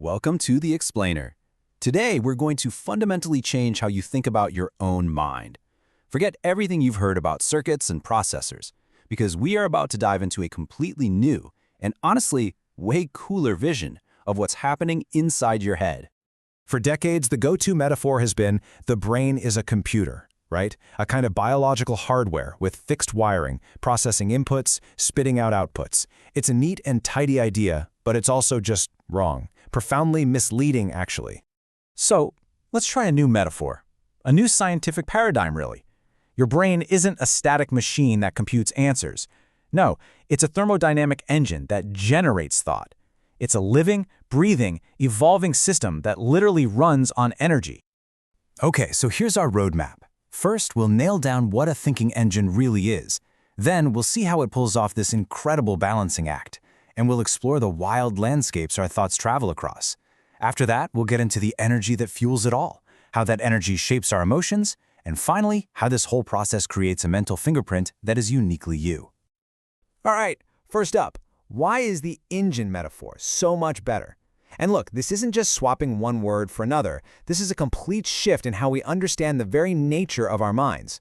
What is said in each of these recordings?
Welcome to The Explainer. Today, we're going to fundamentally change how you think about your own mind. Forget everything you've heard about circuits and processors, because we are about to dive into a completely new and honestly, way cooler vision of what's happening inside your head. For decades, the go-to metaphor has been the brain is a computer, right? A kind of biological hardware with fixed wiring, processing inputs, spitting out outputs. It's a neat and tidy idea, but it's also just wrong. Profoundly misleading, actually. So, let's try a new metaphor. A new scientific paradigm, really. Your brain isn't a static machine that computes answers. No, it's a thermodynamic engine that generates thought. It's a living, breathing, evolving system that literally runs on energy. Okay, so here's our roadmap. First, we'll nail down what a thinking engine really is. Then, we'll see how it pulls off this incredible balancing act. And we'll explore the wild landscapes our thoughts travel across. After that, we'll get into the energy that fuels it all, how that energy shapes our emotions, and finally, how this whole process creates a mental fingerprint that is uniquely you. All right, first up, why is the engine metaphor so much better? And look, this isn't just swapping one word for another. This is a complete shift in how we understand the very nature of our minds.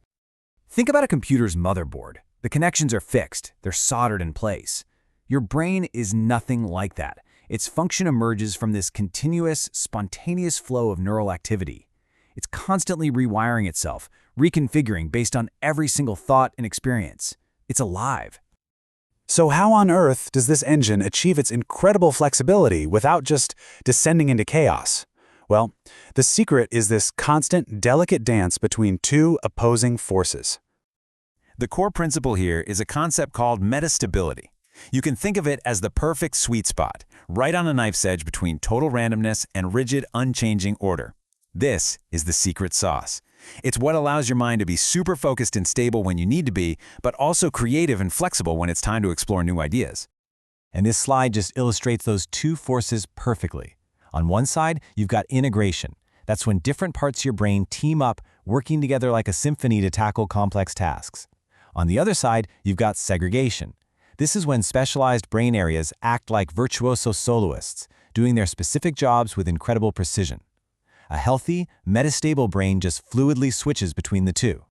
Think about a computer's motherboard. The connections are fixed, they're soldered in place. Your brain is nothing like that. Its function emerges from this continuous, spontaneous flow of neural activity. It's constantly rewiring itself, reconfiguring based on every single thought and experience. It's alive. So how on earth does this engine achieve its incredible flexibility without just descending into chaos? Well, the secret is this constant, delicate dance between two opposing forces. The core principle here is a concept called metastability. You can think of it as the perfect sweet spot, right on a knife's edge between total randomness and rigid, unchanging order. This is the secret sauce. It's what allows your mind to be super focused and stable when you need to be, but also creative and flexible when it's time to explore new ideas. And this slide just illustrates those two forces perfectly. On one side, you've got integration. That's when different parts of your brain team up, working together like a symphony to tackle complex tasks. On the other side, you've got segregation. This is when specialized brain areas act like virtuoso soloists, doing their specific jobs with incredible precision. A healthy, metastable brain just fluidly switches between the two.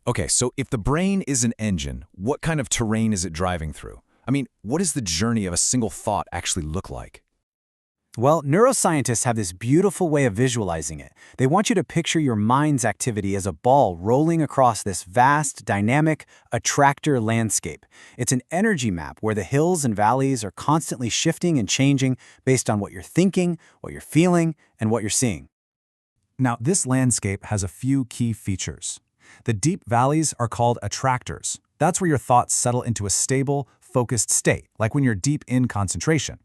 Okay, so if the brain is an engine, what kind of terrain is it driving through? I mean, what does the journey of a single thought actually look like? Well, neuroscientists have this beautiful way of visualizing it. They want you to picture your mind's activity as a ball rolling across this vast, dynamic, attractor landscape. It's an energy map where the hills and valleys are constantly shifting and changing based on what you're thinking, what you're feeling, and what you're seeing. Now, this landscape has a few key features. The deep valleys are called attractors. That's where your thoughts settle into a stable, focused state, like when you're deep in concentration.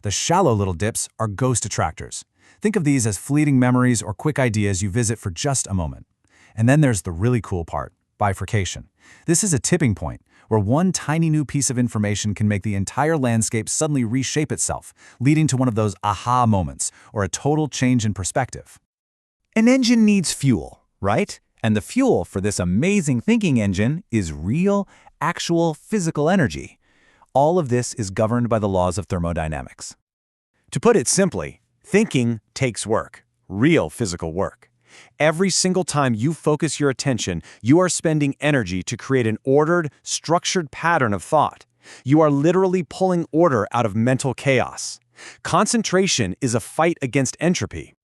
The shallow little dips are ghost attractors. Think of these as fleeting memories or quick ideas you visit for just a moment. And then there's the really cool part, bifurcation. This is a tipping point, where one tiny new piece of information can make the entire landscape suddenly reshape itself, leading to one of those aha moments, or a total change in perspective. An engine needs fuel, right? And the fuel for this amazing thinking engine is real, actual physical energy. All of this is governed by the laws of thermodynamics. To put it simply, thinking takes work, real physical work. Every single time you focus your attention, you are spending energy to create an ordered, structured pattern of thought. You are literally pulling order out of mental chaos. Concentration is a fight against entropy.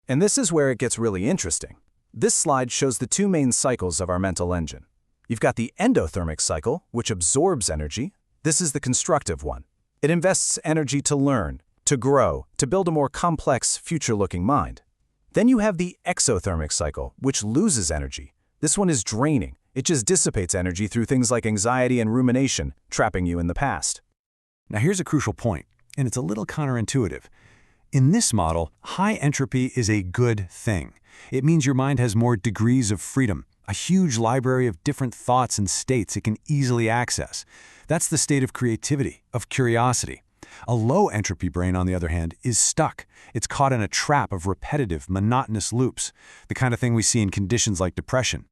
And this is where it gets really interesting. This slide shows the two main cycles of our mental engine. You've got the endothermic cycle, which absorbs energy. This is the constructive one. It invests energy to learn, to grow, to build a more complex, future-looking mind. Then you have the exothermic cycle, which loses energy. This one is draining. It just dissipates energy through things like anxiety and rumination, trapping you in the past. Now here's a crucial point, and it's a little counterintuitive. In this model, high entropy is a good thing. It means your mind has more degrees of freedom, a huge library of different thoughts and states it can easily access. That's the state of creativity, of curiosity. A low-entropy brain, on the other hand, is stuck. It's caught in a trap of repetitive, monotonous loops, the kind of thing we see in conditions like depression.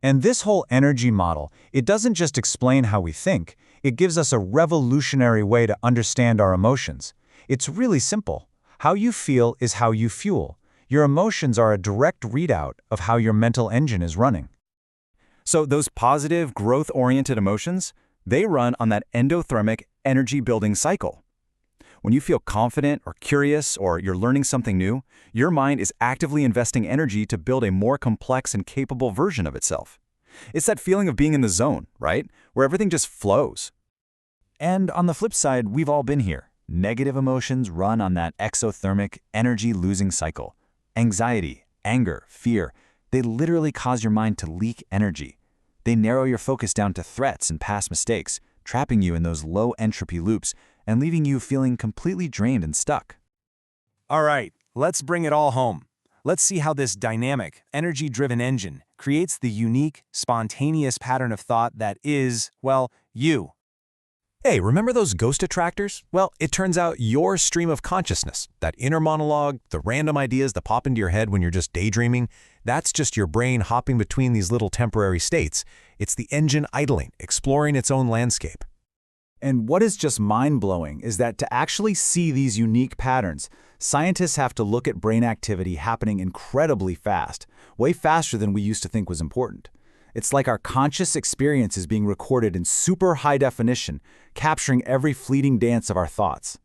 And this whole energy model, it doesn't just explain how we think, it gives us a revolutionary way to understand our emotions. It's really simple. How you feel is how you fuel. Your emotions are a direct readout of how your mental engine is running. So those positive, growth-oriented emotions, they run on that endothermic energy-building cycle. When you feel confident or curious or you're learning something new, your mind is actively investing energy to build a more complex and capable version of itself. It's that feeling of being in the zone, right? Where everything just flows. And on the flip side, we've all been here. Negative emotions run on that exothermic, energy-losing cycle. Anxiety, anger, fear, they literally cause your mind to leak energy. They narrow your focus down to threats and past mistakes, trapping you in those low-entropy loops and leaving you feeling completely drained and stuck. All right, let's bring it all home. Let's see how this dynamic, energy-driven engine creates the unique, spontaneous pattern of thought that is, well, you. Hey, remember those ghost attractors? Well, it turns out your stream of consciousness, that inner monologue, the random ideas that pop into your head when you're just daydreaming, that's just your brain hopping between these little temporary states. It's the engine idling, exploring its own landscape. And what is just mind-blowing is that to actually see these unique patterns, scientists have to look at brain activity happening incredibly fast, way faster than we used to think was important. It's like our conscious experience is being recorded in super high definition, capturing every fleeting dance of our thoughts.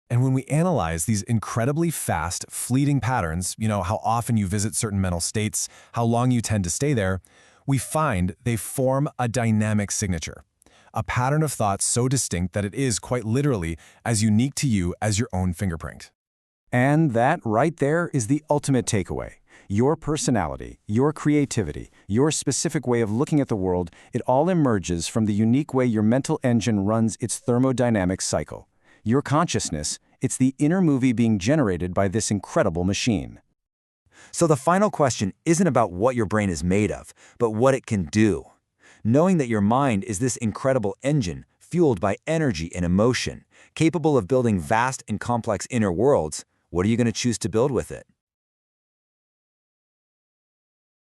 And when we analyze these incredibly fast, fleeting patterns, how often you visit certain mental states, how long you tend to stay there, we find they form a dynamic signature, a pattern of thought so distinct that it is quite literally as unique to you as your own fingerprint. And that right there is the ultimate takeaway. Your personality, your creativity, your specific way of looking at the world, it all emerges from the unique way your mental engine runs its thermodynamic cycle. Your consciousness, it's the inner movie being generated by this incredible machine. So the final question isn't about what your brain is made of, but what it can do. Knowing that your mind is this incredible engine fueled by energy and emotion, capable of building vast and complex inner worlds, what are you going to choose to build with it?